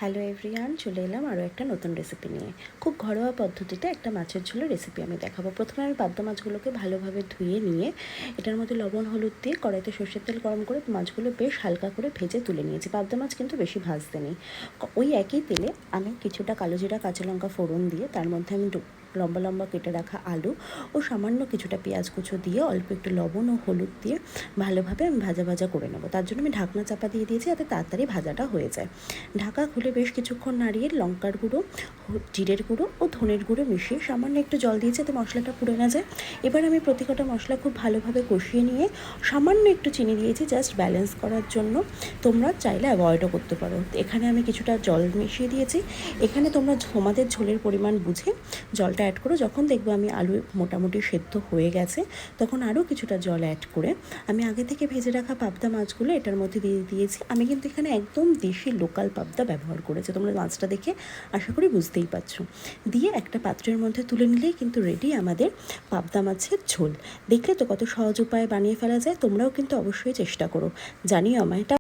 Hello everyone, চলে এলাম আরও একটা নতুন রেসিপি নিয়ে। খুব ঘরোয়া পদ্ধতিতে একটা মাছের ঝোলের রেসিপি আমি দেখাবো। প্রথমে আমি পাবদা মাছগুলোকে ভালোভাবে ধুয়ে নিয়ে এটার মধ্যে লবণ হলুদ দিয়ে কড়াইতে সর্ষের তেল গরম করে মাছগুলো বেশ হালকা করে ভেজে তুলে নিয়েছি। পাবদা মাছ কিন্তু বেশি ভাজতে নেই। ওই একই তেলে আমি কিছুটা কালো জিরা কাঁচা লঙ্কা ফোড়ন দিয়ে তার মধ্যে আমি লম্বা লম্বা কেটে রাখা আলু ও সামান্য কিছুটা পেঁয়াজ কুচো দিয়ে অল্প একটু লবণ ও হলুদ দিয়ে ভালোভাবে আমি ভাজা ভাজা করে নেবো। তার জন্য আমি ঢাকনা চাপা দিয়ে দিয়েছি যাতে তাড়াতাড়ি ভাজাটা হয়ে যায়। ঢাকা খুলে বেশ কিছুক্ষণ নাড়িয়ে লঙ্কার গুঁড়ো, জিরের গুঁড়ো ও ধনের গুঁড়ো মিশিয়ে সামান্য একটু জল দিয়েছি যাতে মশলাটা পুড়ে না যায়। এবার আমি প্রতি কটা মশলা খুব ভালোভাবে কষিয়ে নিয়ে সামান্য একটু চিনি দিয়েছি জাস্ট ব্যালেন্স করার জন্য। তোমরা চাইলে অ্যাভয়েডও করতে পারো। এখানে আমি কিছুটা জল মিশিয়ে দিয়েছি। এখানে তোমরা তোমাদের ঝোলের পরিমাণ বুঝে জলটা অ্যাড করো। যখন দেখবো আমি আলু মোটামুটি সেদ্ধ হয়ে গেছে তখন আরও কিছুটা জল অ্যাড করে আমি আগে থেকে ভেজে রাখা পাবদা মাছগুলো এটার মধ্যে দিয়ে দিয়েছি। আমি কিন্তু এখানে একদম দেশি লোকাল পাবদা ব্যবহার করেছি, তোমরা মাছটা দেখে আশা করি বুঝতেই পারছো। দিয়ে একটা পাত্রের মধ্যে তুলে নিলেই কিন্তু রেডি আমাদের পাবদা মাছের ঝোল। দেখলে তো কত সহজ উপায়ে বানিয়ে ফেলা যায়। তোমরাও কিন্তু অবশ্যই চেষ্টা করো। জানিও আমায়।